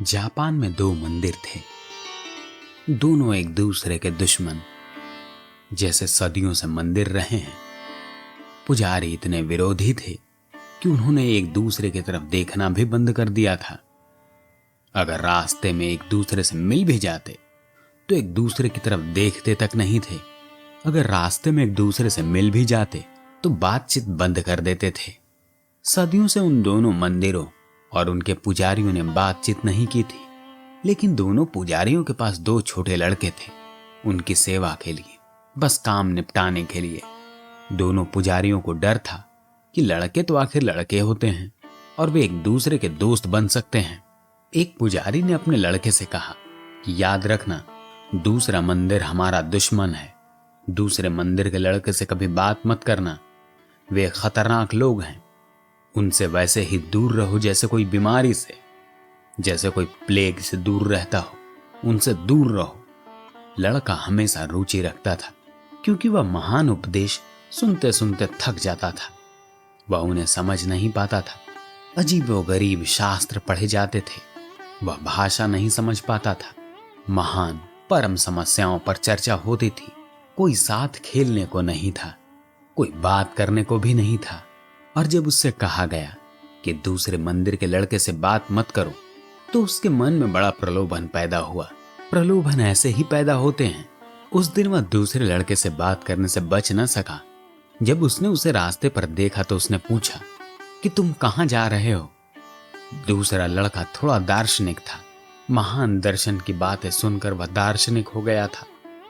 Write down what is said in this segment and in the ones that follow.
Japan में दो मंदिर थे, दोनों एक दूसरे के दुश्मन। जैसे सदियों से मंदिर रहे हैं। पुजारी इतने विरोधी थे कि उन्होंने एक दूसरे की तरफ देखना भी बंद कर दिया था। अगर रास्ते में एक दूसरे से मिल भी जाते तो एक दूसरे की तरफ देखते तक नहीं थे। अगर रास्ते में एक दूसरे से मिल भी जाते तो बातचीत बंद कर देते थे। सदियों से उन दोनों मंदिरों और उनके पुजारियों ने बातचीत नहीं की थी, लेकिन दोनों पुजारियों के पास दो छोटे लड़के थे, उनकी सेवा के लिए, बस काम निपटाने के लिए। दोनों पुजारियों को डर था कि लड़के तो आखिर लड़के होते हैं और वे एक दूसरे के दोस्त बन सकते हैं। एक पुजारी ने अपने लड़के से कहा कि याद रखना, दूसरा मंदिर हमारा दुश्मन है। दूसरे मंदिर के लड़के से कभी बात मत करना, वे खतरनाक लोग हैं। उनसे वैसे ही दूर रहो जैसे कोई बीमारी से, जैसे कोई प्लेग से दूर रहता हो, उनसे दूर रहो। लड़का हमेशा रुचि रखता था क्योंकि वह महान उपदेश सुनते सुनते थक जाता था। वह उन्हें समझ नहीं पाता था। अजीब व गरीब शास्त्र पढ़े जाते थे, वह भाषा नहीं समझ पाता था। महान परम समस्याओं पर चर्चा होती थी। कोई साथ खेलने को नहीं था, कोई बात करने को भी नहीं था। और जब उससे कहा गया कि दूसरे मंदिर के लड़के से बात मत करो, तो उसके मन में बड़ा प्रलोभन पैदा हुआ। प्रलोभन ऐसे ही पैदा होते हैं। उस दिन वह दूसरे लड़के से बात करने से बच न सका। जब उसने उसे रास्ते पर देखा तो उसने पूछा कि तुम कहां जा रहे हो? दूसरा लड़का थोड़ा दार्शनिक था। महान दर्शन की बातें सुनकर वह दार्शनिक हो गया था।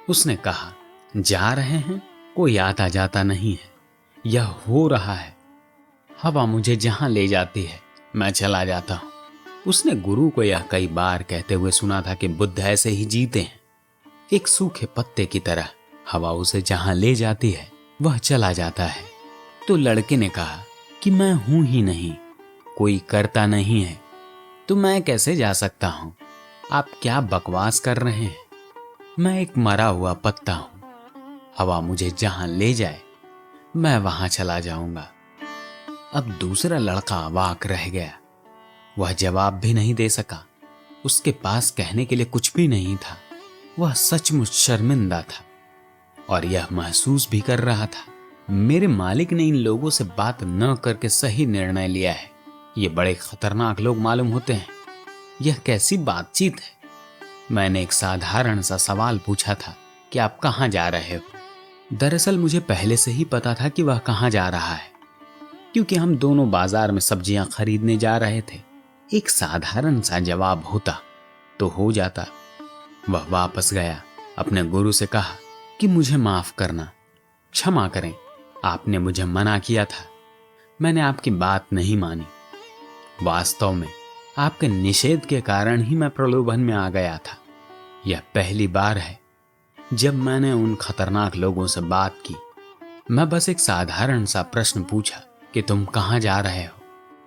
उसने कहा, जा रहे हैं? कोई आता जाता नहीं है, यह हो रहा है। हवा मुझे जहां ले जाती है मैं चला जाता हूं। उसने गुरु को यह कई बार कहते हुए सुना था कि बुद्ध ऐसे ही जीते हैं, एक सूखे पत्ते की तरह। हवा उसे जहां ले जाती है वह चला जाता है। तो लड़के ने कहा कि मैं हूं ही नहीं, कोई करता नहीं है, तो मैं कैसे जा सकता हूं? आप क्या बकवास कर रहे हैं? मैं एक मरा हुआ पत्ता हूं। हवा मुझे जहां ले जाए मैं वहां चला जाऊंगा। अब दूसरा लड़का अवाक रह गया। वह जवाब भी नहीं दे सका। उसके पास कहने के लिए कुछ भी नहीं था। वह सचमुच शर्मिंदा था और यह महसूस भी कर रहा था, मेरे मालिक ने इन लोगों से बात न करके सही निर्णय लिया है। ये बड़े खतरनाक लोग मालूम होते हैं। यह कैसी बातचीत है? मैंने एक साधारण सा सवाल पूछा था कि आप कहां जा रहे हो? दरअसल मुझे पहले से ही पता था कि वह कहां जा रहा है, क्योंकि हम दोनों बाजार में सब्जियां खरीदने जा रहे थे। एक साधारण सा जवाब होता तो हो जाता। वह वापस गया, अपने गुरु से कहा कि मुझे माफ करना, क्षमा करें, आपने मुझे मना किया था, मैंने आपकी बात नहीं मानी। वास्तव में आपके निषेध के कारण ही मैं प्रलोभन में आ गया था। यह पहली बार है जब मैंने उन खतरनाक लोगों से बात की। मैं बस एक साधारण सा प्रश्न पूछा कि तुम कहां जा रहे हो?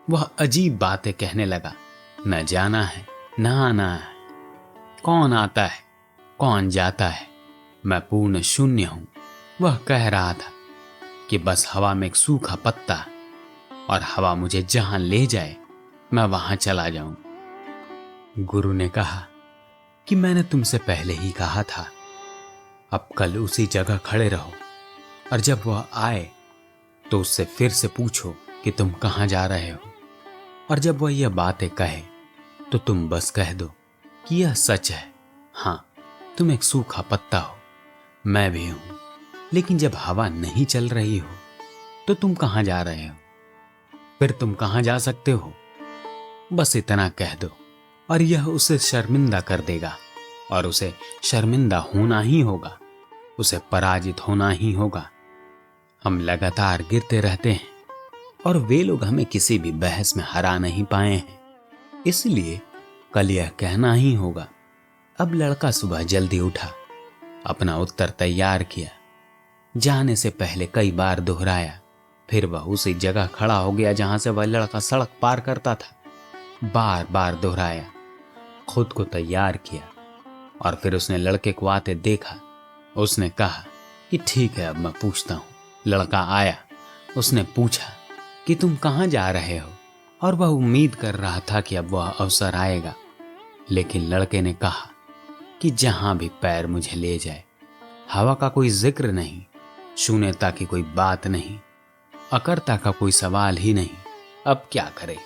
वह अजीब बातें कहने लगा, न जाना है न आना है, कौन आता है कौन जाता है, मैं पूर्ण शून्य हूं। वह कह रहा था कि बस हवा में एक सूखा पत्ता और हवा मुझे जहां ले जाए मैं वहां चला जाऊं। गुरु ने कहा कि मैंने तुमसे पहले ही कहा था, अब कल उसी जगह खड़े रहो और जब वह आए तो उससे फिर से पूछो कि तुम कहां जा रहे हो। और जब वह यह बातें कहे तो तुम बस कह दो कि यह सच है, हां तुम एक सूखा पत्ता हो, मैं भी हूं। लेकिन जब हवा नहीं चल रही हो तो तुम कहां जा रहे हो? फिर तुम कहां जा सकते हो? बस इतना कह दो और यह उसे शर्मिंदा कर देगा और उसे शर्मिंदा होना ही होगा, उसे पराजित होना ही होगा। हम लगातार गिरते रहते हैं और वे लोग हमें किसी भी बहस में हरा नहीं पाए हैं, इसलिए कल यह कहना ही होगा। अब लड़का सुबह जल्दी उठा, अपना उत्तर तैयार किया, जाने से पहले कई बार दोहराया। फिर वह उसी जगह खड़ा हो गया जहां से वह लड़का सड़क पार करता था। बार बार दोहराया, खुद को तैयार किया और फिर उसने लड़के को आते देखा। उसने कहा कि ठीक है, अब मैं पूछता हूं। लड़का आया, उसने पूछा कि तुम कहां जा रहे हो? और वह उम्मीद कर रहा था कि अब वह अवसर आएगा। लेकिन लड़के ने कहा कि जहां भी पैर मुझे ले जाए, हवा का कोई जिक्र नहीं, शून्यता की कोई बात नहीं, अकर्ता का कोई सवाल ही नहीं। अब क्या करे?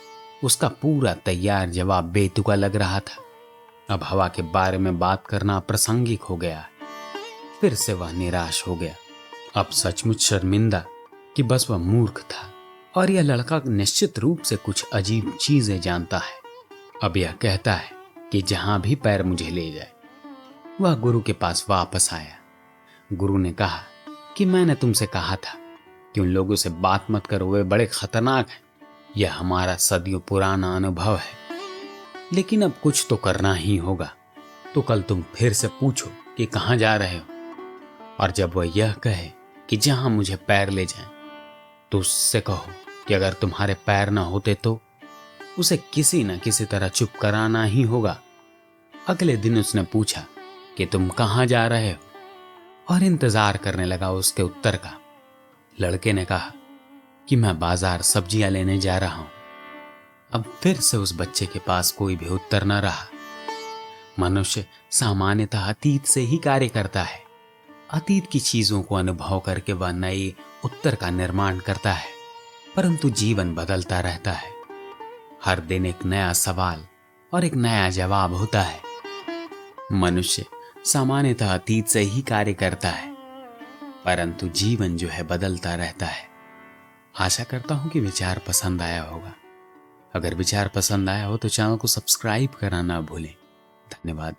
उसका पूरा तैयार जवाब बेतुका लग रहा था। अब हवा के बारे में बात करना अप्रासंगिक हो गया। फिर से वह निराश हो गया। अब सचमुच शर्मिंदा कि बस वह मूर्ख था और यह लड़का निश्चित रूप से कुछ अजीब चीजें जानता है। अब यह कहता है कि जहां भी पैर मुझे ले जाए। वह गुरु के पास वापस आया। गुरु ने कहा कि मैंने तुमसे कहा था कि उन लोगों से बात मत करो, वे बड़े खतरनाक हैं। यह हमारा सदियों पुराना अनुभव है, लेकिन अब कुछ तो करना ही होगा। तो कल तुम फिर से पूछो कि कहां जा रहे हो, और जब वह यह कहे कि जहां मुझे पैर ले जाएं, तो उससे कहो कि अगर तुम्हारे पैर ना होते तो उसे किसी न किसी तरह चुप कराना ही होगा। अगले दिन उसने पूछा कि तुम कहां जा रहे हो, और इंतजार करने लगा उसके उत्तर का। लड़के ने कहा कि मैं बाजार सब्जियां लेने जा रहा हूं। अब फिर से उस बच्चे के पास कोई भी उत्तर न रहा। मनुष्य सामान्यतः अतीत से ही कार्य करता है। अतीत की चीजों को अनुभव करके वह नए उत्तर का निर्माण करता है, परंतु जीवन बदलता रहता है। हर दिन एक नया सवाल और एक नया जवाब होता है। मनुष्य सामान्यतः अतीत से ही कार्य करता है, परंतु जीवन जो है बदलता रहता है। आशा करता हूं कि विचार पसंद आया होगा। अगर विचार पसंद आया हो तो चैनल को सब्सक्राइब करना ना भूलें। धन्यवाद।